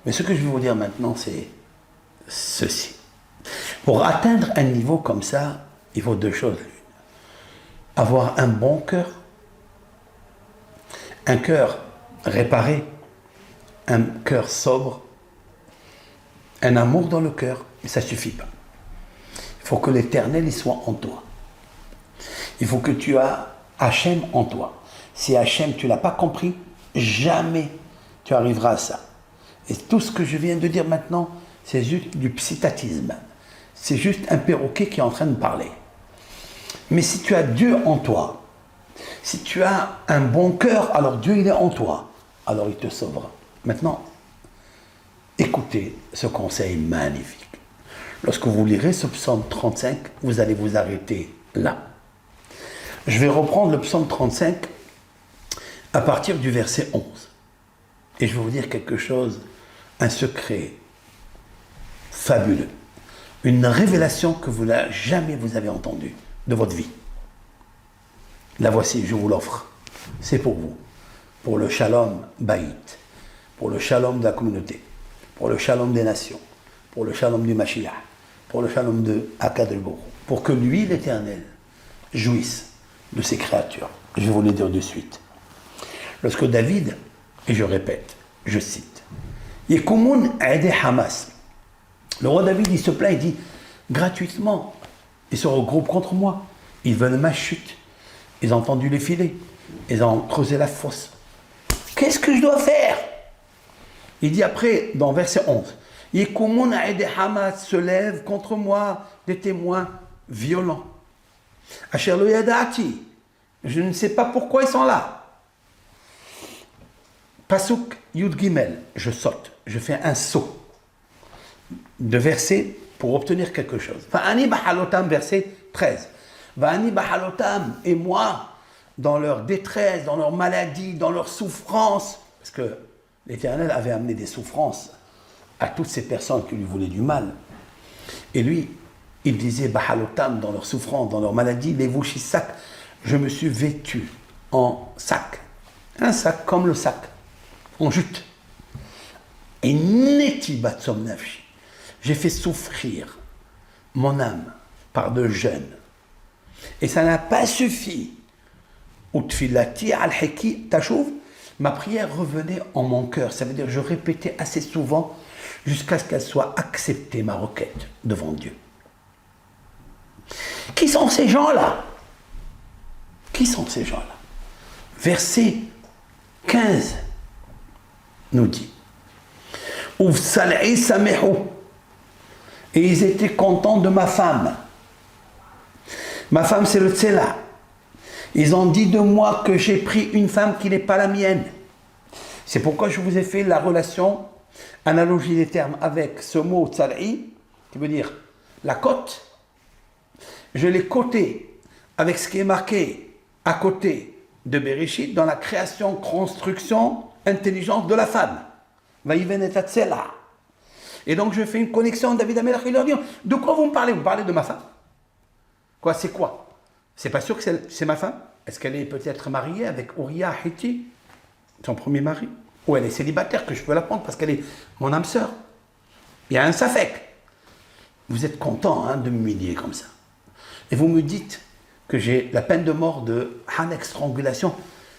Mais ce que je vais vous dire maintenant, c'est ceci. Pour atteindre un niveau comme ça, il faut deux choses. Avoir un bon cœur, un cœur réparé, un cœur sobre, un amour dans le cœur, mais ça ne suffit pas. Il faut que l'Éternel il soit en toi. Il faut que tu aies Hachem en toi. Si Hachem, tu ne l'as pas compris, jamais tu arriveras à ça. Et tout ce que je viens de dire maintenant, c'est juste du psittatisme. C'est juste un perroquet qui est en train de parler. Mais si tu as Dieu en toi, si tu as un bon cœur, alors Dieu il est en toi. Alors il te sauvera. Maintenant, écoutez ce conseil magnifique. Lorsque vous lirez ce psaume 35, vous allez vous arrêter là. Je vais reprendre le psaume 35 à partir du verset 11. Et je vais vous dire quelque chose, un secret fabuleux. Une révélation que vous n'avez jamais vous avez entendue de votre vie. La voici, je vous l'offre. C'est pour vous. Pour le shalom baït. Pour le shalom de la communauté. Pour le shalom des nations. Pour le shalom du Mashiach. Pour le shalom de Akkad el-Borou. Pour que lui, l'Éternel, jouisse de ses créatures. Je vais vous le dire de suite. Lorsque David, et je répète, je cite, Yekoumoun aide Hamas. Le roi David, il se plaint, il dit, gratuitement, ils se regroupent contre moi. Ils veulent ma chute. Ils ont tendu les filets. Ils ont creusé la fosse. Qu'est-ce que je dois faire? Il dit après, dans verset 11, Yekoumoun aide Hamas se lève contre moi des témoins violents. Asher lo yadati. Je ne sais pas pourquoi ils sont là. Pasuk Yud Gimel, je saute, je fais un saut de verset pour obtenir quelque chose. Va'ani bahalotam, verset 13. Va'ani bahalotam, et moi, dans leur détresse, dans leur maladie, dans leur souffrance, parce que l'Éternel avait amené des souffrances à toutes ces personnes qui lui voulaient du mal. Et lui, il disait bahalotam, dans leur souffrance, dans leur maladie, les sac, je me suis vêtu en sac. Un sac comme le sac. En jute. Et neti batsom nafshi. J'ai fait souffrir mon âme par de jeûnes. Et ça n'a pas suffi. Utfilati al-heki tachouv. Ma prière revenait en mon cœur. Ça veut dire que je répétais assez souvent jusqu'à ce qu'elle soit acceptée, ma requête, devant Dieu. Qui sont ces gens-là? Qui sont ces gens-là? Verset 15 nous dit et ils étaient contents de ma femme. Ma femme, c'est le Tsela. Ils ont dit de moi que j'ai pris une femme qui n'est pas la mienne. C'est pourquoi je vous ai fait la relation, analogie des termes avec ce mot Tsala'i, qui veut dire la côte. Je l'ai coté avec ce qui est marqué à côté de Bereshit dans la création, construction, intelligence de la femme. Et donc je fais une connexion. David Amelach, il leur dit, de quoi vous me parlez? Vous parlez de ma femme? Quoi, c'est quoi? C'est pas sûr que c'est ma femme? Est-ce qu'elle est peut-être mariée avec Uriah Hitti, son premier mari? Ou elle est célibataire, que je peux la prendre parce qu'elle est mon âme sœur? Il y a un safek. Vous êtes content de m'humilier comme ça. Et vous me dites que j'ai la peine de mort de Hanek strangulation.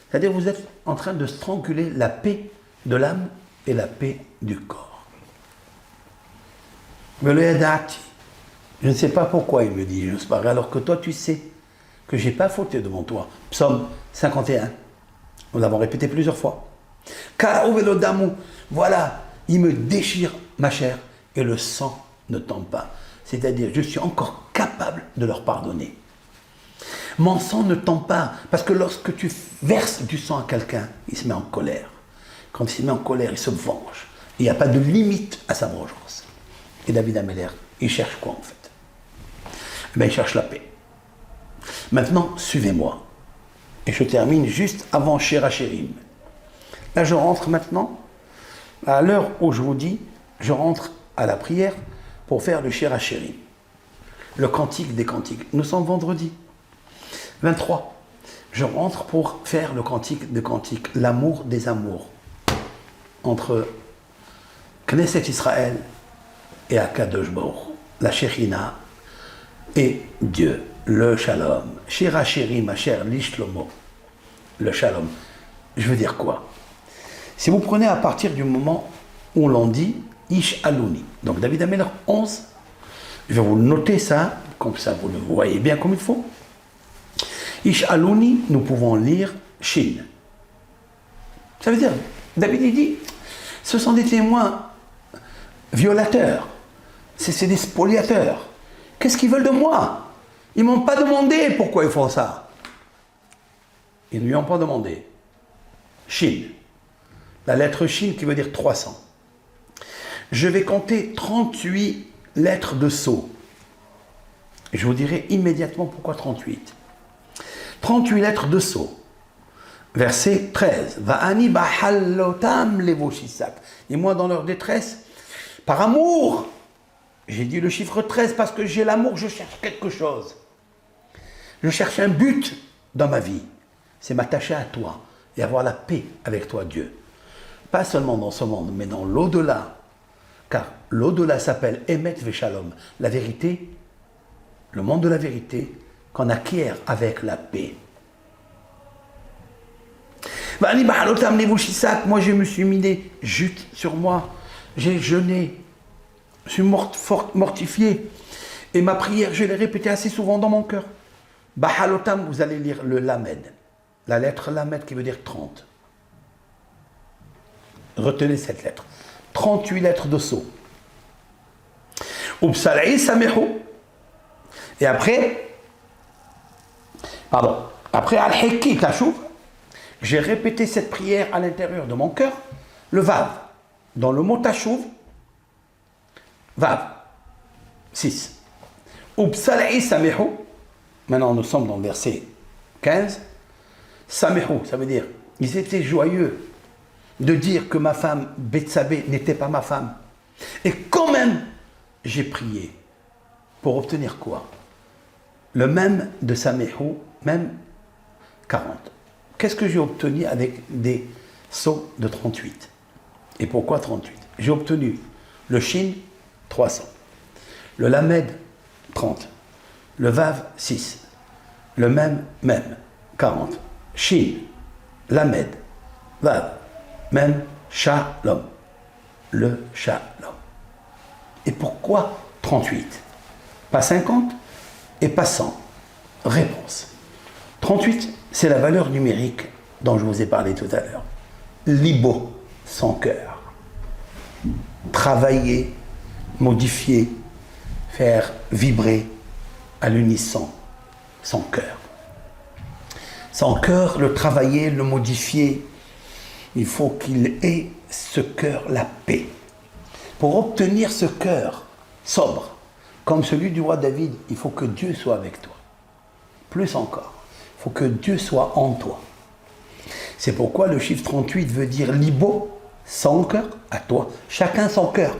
C'est-à-dire vous êtes en train de stranguler la paix de l'âme et la paix du corps. Mais le Yadati, je ne sais pas pourquoi il me dit, je sais pas, alors que toi tu sais que je n'ai pas fauté devant toi. Psaume 51, nous l'avons répété plusieurs fois. Voilà, il me déchire ma chair et le sang ne tombe pas. C'est-à-dire, je suis encore capable de leur pardonner. Mon sang ne tombe pas, parce que lorsque tu verses du sang à quelqu'un, il se met en colère. Quand il se met en colère, il se venge. Il n'y a pas de limite à sa vengeance. Et David Amelach, il cherche quoi en fait? Il cherche la paix. Maintenant, suivez-moi. Et je termine juste avant Shirachirim. Là, je rentre maintenant, à l'heure où je vous dis, je rentre à la prière pour faire le Shirachirim. Le cantique des cantiques. Nous sommes vendredi 23. Je rentre pour faire le cantique des cantiques, l'amour des amours, entre Knesset Israël et Akadosh Baruch, la Shekhinah et Dieu, le Shalom. Shira Shiri, ma chère Lishlomo, le Shalom. Je veux dire quoi? Si vous prenez à partir du moment où l'on dit Ish Aluni, donc David Amelech 11, je vais vous noter ça, comme ça vous le voyez bien comme il faut. Ish Aluni, nous pouvons lire Shin. Ça veut dire, David il dit, ce sont des témoins violateurs, c'est des spoliateurs. Qu'est-ce qu'ils veulent de moi? Ils ne m'ont pas demandé pourquoi ils font ça. Ils ne lui ont pas demandé. Shin. La lettre Shin qui veut dire 300. Je vais compter 38 lettres de sceau. Je vous dirai immédiatement pourquoi 38. 38 lettres de sceau. Verset 13. Va'ani ba'hallotam levoshisak. Et moi, dans leur détresse, par amour, j'ai dit le chiffre 13 parce que j'ai l'amour, je cherche quelque chose. Je cherche un but dans ma vie. C'est m'attacher à toi et avoir la paix avec toi, Dieu. Pas seulement dans ce monde, mais dans l'au-delà. Car l'au-delà s'appelle Emet Veshalom, la vérité, le monde de la vérité qu'on acquiert avec la paix. Moi je me suis mis des jutes sur moi, j'ai jeûné, je suis mortifié. Et ma prière, je l'ai répétée assez souvent dans mon cœur. Bahalotam, vous allez lire le Lamed, la lettre Lamed qui veut dire 30. Retenez cette lettre. 38 lettres de sceau. Upsalaï Samehu. Et après, après Al-Hekki Tachouv, j'ai répété cette prière à l'intérieur de mon cœur, le Vav. Dans le mot Tachouv, Vav, 6. Upsalaï Samehu. Maintenant, nous sommes dans le verset 15. Samehu, ça veut dire, ils étaient joyeux de dire que ma femme Bethsabée n'était pas ma femme. Et quand même, j'ai prié pour obtenir quoi? Le même de Samehu, même 40. Qu'est-ce que j'ai obtenu avec des sceaux de 38? Et pourquoi 38? J'ai obtenu le Shin, 300. Le Lamed, 30. Le Vav, 6. Le même, 40. Shin, Lamed, Vav, même Shalom. Le Shalom. Et pourquoi 38? Pas 50 et pas 100. Réponse. 38, c'est la valeur numérique dont je vous ai parlé tout à l'heure. Libo, son cœur. Travailler, modifier, faire vibrer à l'unisson son cœur. Son cœur, le travailler, le modifier, il faut qu'il ait ce cœur, la paix. Pour obtenir ce cœur sobre, comme celui du roi David, il faut que Dieu soit avec toi. Plus encore, il faut que Dieu soit en toi. C'est pourquoi le chiffre 38 veut dire libo, son cœur, à toi. Chacun son cœur.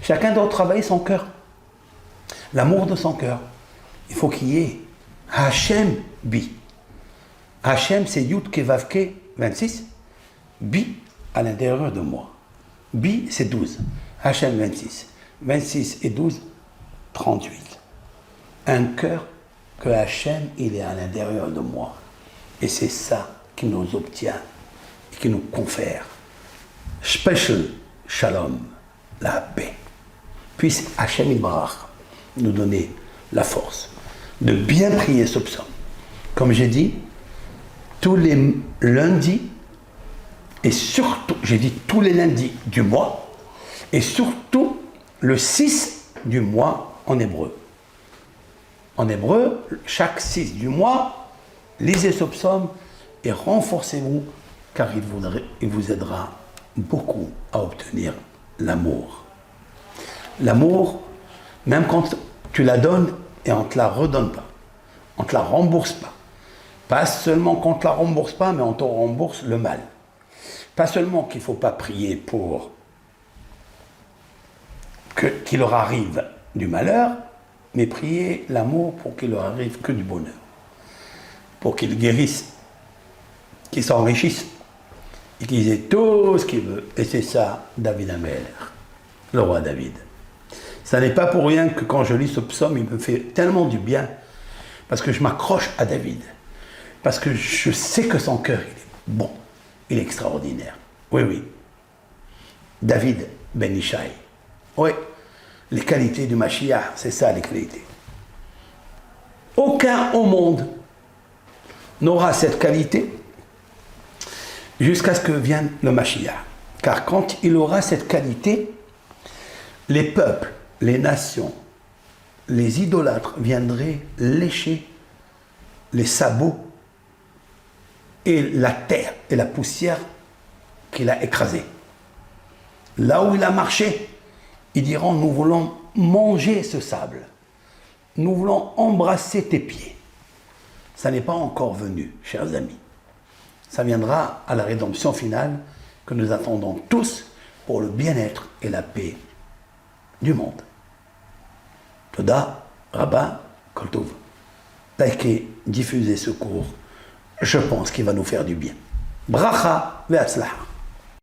Chacun doit travailler son cœur. L'amour de son cœur. Il faut qu'il y ait Hachem Bi. Hachem, c'est Yud Kevavke 26. Bi à l'intérieur de moi. Bi, c'est 12. Hachem 26. 26 et 12, 38. Un cœur que Hachem, il est à l'intérieur de moi. Et c'est ça qui nous obtient et qui nous confère. Special Shalom, la paix. Puisse Hachem Ibrach nous donner la force de bien prier ce psaume. Comme j'ai dit, tous les lundis, et surtout, j'ai dit tous les lundis du mois, et surtout le 6 du mois en hébreu. En hébreu, chaque 6 du mois, lisez ce psaume et renforcez-vous, car il vous aidera beaucoup à obtenir l'amour. L'amour, même quand tu la donnes et on ne te la redonne pas, on ne te la rembourse pas. Pas seulement qu'on ne te la rembourse pas, mais on te rembourse le mal. Pas seulement qu'il ne faut pas prier pour qu'il leur arrive du malheur, mais prier l'amour pour qu'il leur arrive que du bonheur. Pour qu'ils guérissent, qu'ils s'enrichissent, et qui disait tout ce qu'il veut. Et c'est ça, David Améler, le roi David. Ça n'est pas pour rien que quand je lis ce psaume, il me fait tellement du bien, parce que je m'accroche à David, parce que je sais que son cœur, il est bon, il est extraordinaire. Oui, oui. David Ben Ishaï. Oui, les qualités du Mashiach, c'est ça les qualités. Aucun au monde n'aura cette qualité jusqu'à ce que vienne le Mashiach. Car quand il aura cette qualité, les peuples, les nations, les idolâtres viendraient lécher les sabots et la terre et la poussière qu'il a écrasée. Là où il a marché, ils diront, nous voulons manger ce sable. Nous voulons embrasser tes pieds. Ça n'est pas encore venu, chers amis. Ça viendra à la rédemption finale que nous attendons tous pour le bien-être et la paix du monde. Toda, Rabbin, Kol Tov. Likez, diffusez ce cours. Je pense qu'il va nous faire du bien. Bracha ve'atzlacha.